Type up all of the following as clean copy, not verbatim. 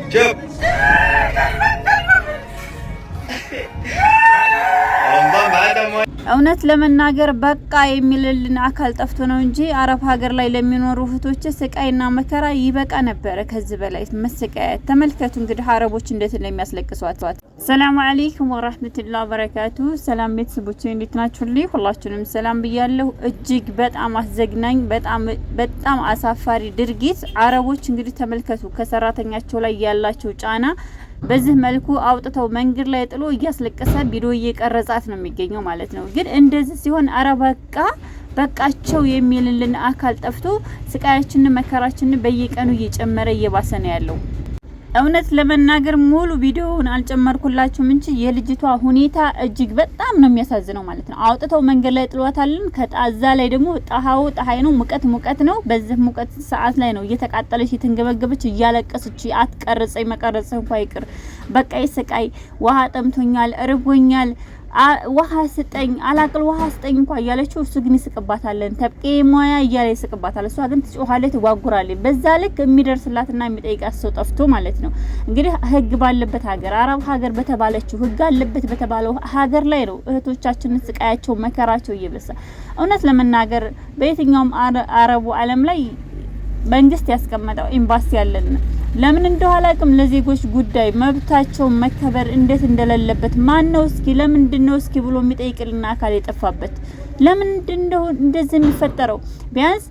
جب እውነት ለመናገር በቃ የሚልልን አካል ጠፍቶ ነው እንጂ አረብ ሀገር ላይ ለሚኖሩ እህቶች ስቃይና መከራ ይበቃ ነበር። ከዚህ በላይ መሰቃየት ተመልከቱ። እንግዲህ አረቦች እንዴት እንደሚያስለቅሷት። ሰላም አለይኩም ወራህመቱላሂ ወበረካቱ። ሰላም ቤተሰቦቼ እንዴት ናችሁልኝ? ሁላችሁንም ሰላም ብያለሁ። እጅግ በጣም አስዘግናኝ በጣም አሳፋሪ ድርጊት አረቦች እንግዲህ ተመልከቱ። ከሰራተኛቸው ላይ ያላቸው ጫና በዚህ መልኩ አውጥተው መንገድ ላይ ጥሎ እያስለቀሰ ቪዲዮ እየቀረጻት ነው የሚገኘው ማለት ነው። ግን እንደዚህ ሲሆን በቃቸው የሚልልን አካል ጠፍቶ ስቃያችንን መከራችንን በየቀኑ እየጨመረ እየባሰ ነው ያለው። እውነት ለመናገር ሙሉ ቪዲዮውን አልጨመርኩላችሁም እንጂ የልጅቷ ሁኔታ እጅግ በጣም ነው የሚያሳዝነው ማለት ነው። አውጥተው መንገድ ላይ ጥሏታልን። ከጣዛ ላይ ደግሞ ፀሐይ ነው፣ ሙቀት ነው። በዚህ ሙቀት ሰዓት ላይ ነው እየተቃጠለች የተንገበገበች እያለቀሰች አትቀርጸኝ መቀረጽ እንኳን ይቅር በቃ ይስቃይ። ውሃ ጠምቶኛል፣ እርቦኛል፣ ውሃ ስጠኝ፣ አላቅል ውሃ ስጠኝ እንኳን እያለችው እሱ ግን ይስቅባታለን። ተብቄ ሞያ እያለ ይስቅባታል። እሷ ግን ትጮኻለች፣ ትጓጉራለች። በዛ ልክ የሚደርስላትና የሚጠይቃት ሰው ጠፍቶ ማለት ነው። እንግዲህ ህግ ባለበት ሀገር አረብ ሀገር በተባለችው ህግ አለበት በተባለው ሀገር ላይ ነው እህቶቻችንን ስቃያቸው መከራቸው እየበዛ። እውነት ለመናገር በየትኛውም አረቡ ዓለም ላይ መንግስት ያስቀመጠው ኤምባሲ ያለን ለምን እንደው አላቅም ለዜጎች ጉዳይ መብታቸው መከበር እንዴት እንደሌለበት ማን ነው እስኪ ለምንድነው እስኪ ብሎ የሚጠይቅልና አካል የጠፋበት ለምንድነው እንደዚህ የሚፈጠረው? ቢያንስ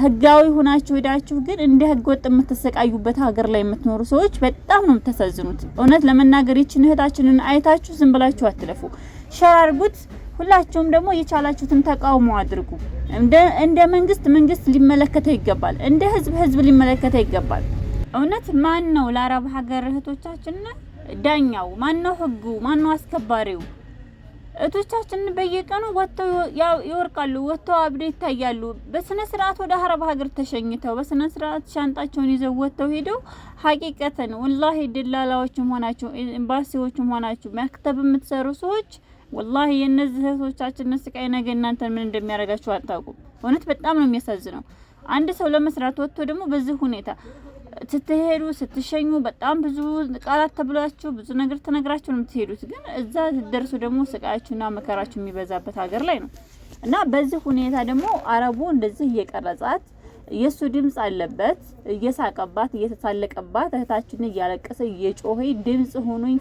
ህጋዊ ሆናችሁ ሄዳችሁ ግን እንደ ህግ ወጥ የምትሰቃዩበት ሀገር ላይ የምትኖሩ ሰዎች በጣም ነው የምትሳዝኑት። እውነት ለመናገር ይችን እህታችንን አይታችሁ ዝም ብላችሁ አትለፉ፣ ሸር አድርጉት። ሁላችሁም ደግሞ የቻላችሁትን ተቃውሞ አድርጉ። እንደ መንግስት ሊመለከተው ይገባል፣ እንደ ህዝብ ሊመለከተው ይገባል። እውነት ማን ነው ለአረብ ሀገር እህቶቻችን ዳኛው? ማን ነው ህጉ? ማን ነው አስከባሪው? እህቶቻችን በየቀኑ ወጥተው ይወርቃሉ፣ ወጥተው አብደ ይታያሉ። በስነ ስርዓት ወደ አረብ ሀገር ተሸኝተው በስነ ስርዓት ሻንጣቸውን ይዘው ወጥተው ሄደው ሀቂቀተን ወላሂ ደላላዎችም ሆናችሁ ኤምባሲዎችም ሆናችሁ መክተብ የምትሰሩ ሰዎች ወላሂ የነዚህ እህቶቻችን ስቃይ ነገ እናንተን ምን እንደሚያደርጋችሁ አታውቁም። እውነት በጣም ነው የሚያሳዝነው። አንድ ሰው ለመስራት ወጥቶ ደግሞ በዚህ ሁኔታ ስትሄዱ ስትሸኙ በጣም ብዙ ቃላት ተብላችሁ ብዙ ነገር ተነግራችሁ ነው የምትሄዱት። ግን እዛ ስትደርሱ ደግሞ ስቃያችሁና መከራችሁ የሚበዛበት ሀገር ላይ ነው እና በዚህ ሁኔታ ደግሞ አረቡ እንደዚህ እየቀረጻት የሱ ድምጽ አለበት እየሳቀባት እየተሳለቀባት እህታችንን እያለቀሰ እየጮኸ ድምጽ ሆኑኝ፣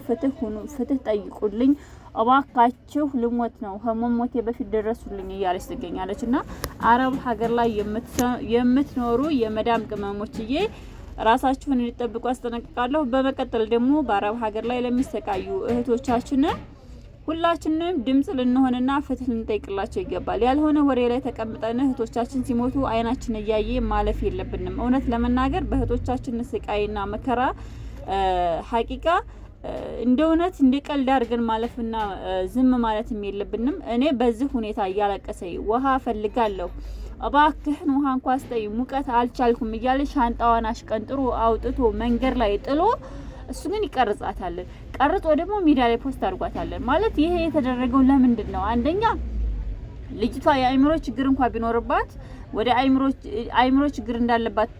ፍትህ ጠይቁልኝ፣ እባካችሁ ልሞት ነው ከመሞቴ በፊት ደረሱልኝ እያለች ትገኛለች። እና አረብ ሀገር ላይ የምትኖሩ የመዳም ቅመሞችዬ ራሳችሁን እንድትጠብቁ አስጠነቅቃለሁ። በመቀጠል ደግሞ በአረብ ሀገር ላይ ለሚሰቃዩ እህቶቻችን ሁላችንም ድምጽ ልንሆንና ፍትህ ልንጠይቅላቸው ይገባል። ያልሆነ ወሬ ላይ ተቀምጠን እህቶቻችን ሲሞቱ አይናችን እያየ ማለፍ የለብንም። እውነት ለመናገር በእህቶቻችን ስቃይና መከራ ሀቂቃ እንደ እውነት እንደ ቀልድ አድርገን ማለፍና ዝም ማለትም የለብንም። እኔ በዚህ ሁኔታ እያለቀሰኝ ውሃ ፈልጋለሁ እባክህን ውሃ እንኳን ስጠኝ ሙቀት አልቻልኩም እያለ ሻንጣዋን አሽቀንጥሮ አውጥቶ መንገድ ላይ ጥሎ እሱ ግን ይቀርጻታል። ቀርጾ ደግሞ ሚዲያ ላይ ፖስት አድርጓታል። ማለት ይሄ የተደረገው ለምንድን ነው? አንደኛ ልጅቷ የአይምሮ ችግር እንኳን ቢኖርባት ወደ አይምሮ ችግር እንዳለባት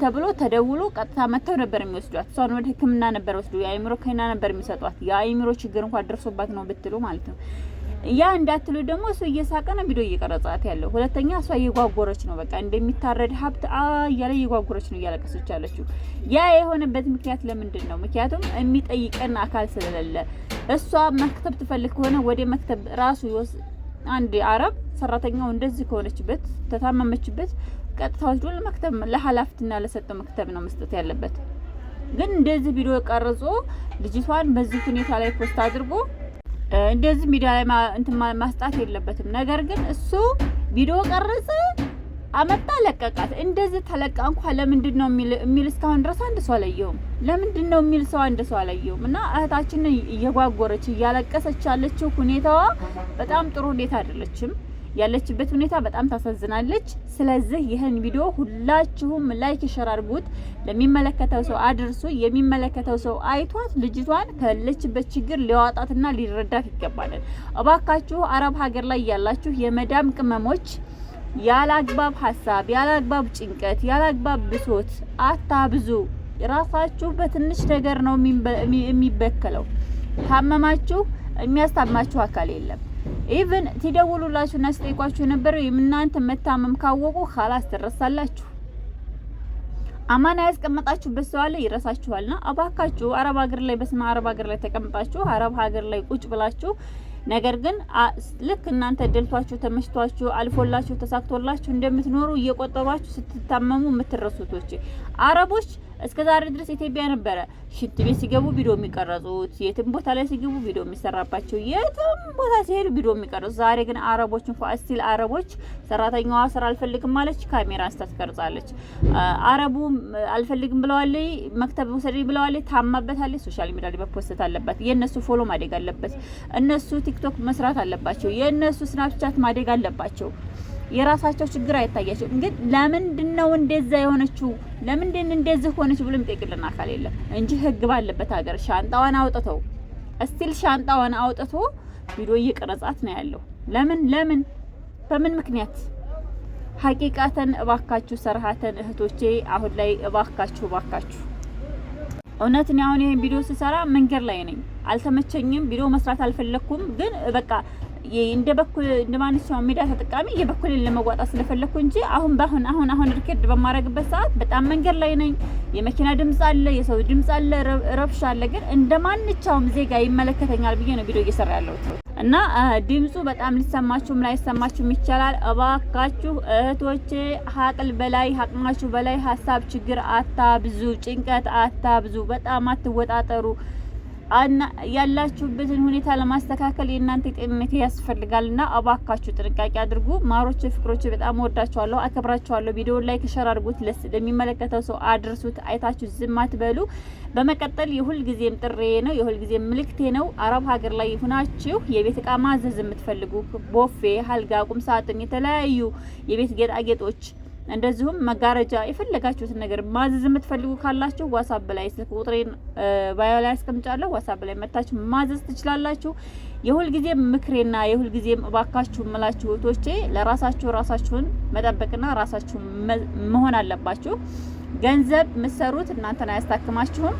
ተብሎ ተደውሎ ቀጥታ መተው ነበር የሚወስዷት። እሷን ወደ ሕክምና ነበር ወስዶ የአይምሮ ከይና ነበር የሚሰጧት። የአይምሮ ችግር እንኳን ደርሶባት ነው ብትሉ ማለት ነው። ያ እንዳትሉ ደግሞ እሱ እየሳቀ ነው ቪዲዮ እየቀረጻት ያለው። ሁለተኛ እሷ እየጓጎረች ነው፣ በቃ እንደሚታረድ ሀብት እያለ እየጓጎረች ነው እያለቀሰች ያለችው። ያ የሆነበት ምክንያት ለምንድን ነው? ምክንያቱም የሚጠይቀን አካል ስለሌለ። እሷ መክተብ ትፈልግ ከሆነ ወደ መክተብ ራሱ አንድ አረብ ሰራተኛው እንደዚህ ከሆነችበት ተታመመችበት ቀጥታ ወስዶ ለመክተብ ለሐላፍትና ለሰጠው መክተብ ነው መስጠት ያለበት። ግን እንደዚህ ቪዲዮ ቀርጾ ልጅቷን በዚህ ሁኔታ ላይ ፖስት አድርጎ እንደዚህ ሚዲያ ላይ ማስጣት የለበትም። ነገር ግን እሱ ቪዲዮ ቀረጸ አመጣ ለቀቃት። እንደዚህ ተለቃ እንኳን ለምንድነው የሚል እስካሁን ድረስ አንድ ሰው አላየሁም። ለምንድነው የሚል ሰው አንድ ሰው አላየሁም። እና እህታችን እየጓጎረች እያለቀሰች ያለችው ሁኔታዋ በጣም ጥሩ ሁኔታ አይደለችም። ያለችበት ሁኔታ በጣም ታሳዝናለች። ስለዚህ ይሄን ቪዲዮ ሁላችሁም ላይክ ሼር አድርጉት፣ ለሚመለከተው ሰው አድርሱ። የሚመለከተው ሰው አይቷት ልጅቷን ከለችበት ችግር ሊያወጣትና ሊረዳት ይገባል። እባካችሁ አረብ ሀገር ላይ ያላችሁ የመዳም ቅመሞች ያላግባብ ሐሳብ፣ ያላግባብ ጭንቀት፣ ያላግባብ ብሶት አታብዙ። ራሳችሁ በትንሽ ነገር ነው የሚበከለው። ታመማችሁ የሚያስታማችሁ አካል የለም። ኢቭን ትደውሉላችሁና ሲጠይቋችሁ ነበር እናንተ መታመም ካወቁ خلاص ትረሳላችሁ። አማና ያስቀመጣችሁበት ሰው አለ ይረሳችኋልና አባካችሁ አረብ ሀገር ላይ በስመ አረብ ሀገር ላይ ተቀምጣችሁ አረብ ሀገር ላይ ቁጭ ብላችሁ ነገር ግን ልክ እናንተ ደልቷችሁ ተመሽቷችሁ አልፎላችሁ ተሳክቶላችሁ እንደምትኖሩ እየቆጠሯችሁ ስትታመሙ የምትረሱቶች አረቦች እስከዛሬ ድረስ ኢትዮጵያ ነበረ ሽንት ቤት ሲገቡ ቪዲዮ የሚቀርጹት፣ የትም ቦታ ላይ ሲገቡ ቪዲዮ የሚሰራባቸው፣ የትም ቦታ ሲሄዱ ቪዲዮ የሚቀርጹት። ዛሬ ግን አረቦች እንኳን እስቲል አረቦች ሰራተኛዋ ስራ አልፈልግም ማለች ካሜራ አንስታ ትቀርጻለች። አረቡ አልፈልግም ብለዋለች፣ መክተብ ወሰደኝ ብለዋለች፣ ታማበታለች። ሶሻል ሚዲያ ላይ ፖስት አለባት። የነሱ ፎሎ ማደግ አለበት። እነሱ ቲክቶክ መስራት አለባቸው። የነሱ ስናፕቻት ማደግ አለባቸው። የራሳቸው ችግር አይታያቸውም። ግን ለምንድነው እንደዛ የሆነችው ለምንድን እንደዚህ ሆነች ብሎ የሚጠይቅልን አካል የለም እንጂ ህግ ባለበት ሀገር ሻንጣዋን አውጥተው እስቲል ሻንጣዋን አውጥቶ ቪዲዮ እየቀረጻት ነው ያለው። ለምን በምን ምክንያት? ሐቂቃተን እባካችሁ ሰርሃተን እህቶቼ አሁን ላይ እባካችሁ እውነት ነው። አሁን ይሄን ቪዲዮ ስሰራ መንገድ ላይ ነኝ፣ አልተመቸኝም፣ ቪዲዮ መስራት አልፈለኩም። ግን በቃ እንደማንኛውም ሚዲያ ተጠቃሚ የበኩሌን ለመዋጣት ስለፈለኩ እንጂ አሁን ሪከርድ በማረግበት ሰዓት በጣም መንገድ ላይ ነኝ። የመኪና ድምጽ አለ፣ የሰው ድምጽ አለ፣ ረብሻ አለ። ግን እንደማንኛውም ዜጋ ይመለከተኛል ብዬ ነው ቪዲዮ እየሰራ ያለሁት እና ድምጹ በጣም ሊሰማችሁም ላይሰማችሁም ይችላል። እባካችሁ እህቶቼ ሀቅማችሁ በላይ ሀሳብ ችግር አታብዙ፣ ጭንቀት አታብዙ፣ በጣም አትወጣጠሩ። ያላችሁበትን ሁኔታ ለማስተካከል የእናንተ ጤንነት ያስፈልጋልና እባካችሁ ጥንቃቄ አድርጉ። ማሮቼ ፍቅሮቼ በጣም ወዳችኋለሁ፣ አከብራችኋለሁ። ቪዲዮ ላይክ ሸር አድርጉት፣ ለሚመለከተው ሰው አድርሱት። አይታችሁ ዝም አትበሉ። በመቀጠል የሁል ጊዜም ጥሬ ነው፣ የሁል ጊዜም ምልክቴ ነው። አረብ ሀገር ላይ ሆናችሁ የቤት እቃ ማዘዝ የምትፈልጉ ቦፌ፣ አልጋ፣ ቁም ሳጥን፣ የተለያዩ የቤት ጌጣጌጦች እንደዚሁም መጋረጃ የፈለጋችሁትን ነገር ማዘዝ የምትፈልጉ ካላችሁ ዋትስአፕ ላይ ስልክ ቁጥሬን ባዮ ላይ አስቀምጫለሁ። ዋትስአፕ ላይ መታችሁ ማዘዝ ትችላላችሁ። የሁል ጊዜ ምክሬና የሁል ጊዜ እባካችሁ እምላችሁ እህቶቼ ለራሳችሁን መጠበቅና ራሳችሁ መሆን አለባችሁ። ገንዘብ ምሰሩት እናንተን አያስታክማችሁም።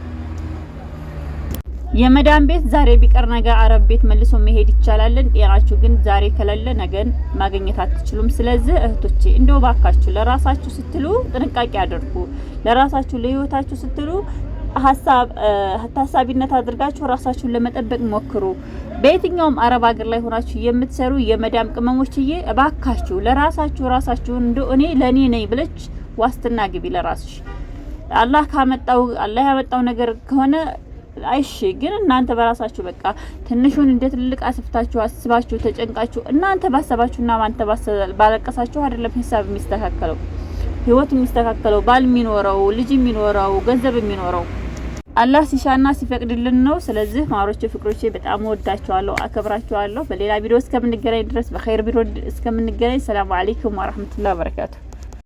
የመዳን ቤት ዛሬ ቢቀር ነገ አረብ ቤት መልሶ መሄድ ይቻላል። ጤናችሁ ግን ዛሬ ከሌለ ነገን ማግኘት አትችሉም። ስለዚህ እህቶቼ እንደው ባካችሁ ለራሳችሁ ስትሉ ጥንቃቄ አድርጉ። ለራሳችሁ ለህይወታችሁ ስትሉ ታሳቢነት አድርጋችሁ ራሳችሁን ለመጠበቅ ሞክሩ። በየትኛውም አረብ ሀገር ላይ ሆናችሁ የምትሰሩ የመዳም ቅመሞችዬ እባካችሁ ራሳችሁን እንደው እኔ ለኔ ነኝ ብለሽ ዋስትና ግቢ ለራስሽ። አላህ ያመጣው ነገር ከሆነ አይሽ ግን እናንተ በራሳችሁ በቃ ትንሹን እንደ ትልቅ አስባችሁ ተጨንቃችሁ እናንተ ባሰባችሁና ማንተ ባለቀሳችሁ አይደለም ሂሳብ የሚስተካከለው፣ ህይወት የሚስተካከለው፣ ባል የሚኖረው፣ ልጅ የሚኖረው፣ ገንዘብ የሚኖረው አላህ ሲሻና ሲፈቅድልን ነው። ስለዚህ ማሮቼ ፍቅሮቼ በጣም ወዳችኋለሁ፣ አከብራችኋለሁ። በሌላ ቪዲዮ እስከምንገናኝ ድረስ በኸይር ቪዲዮ እስከምንገናኝ ሰላም አለይኩም ወራህመቱላሂ ወበረካቱ።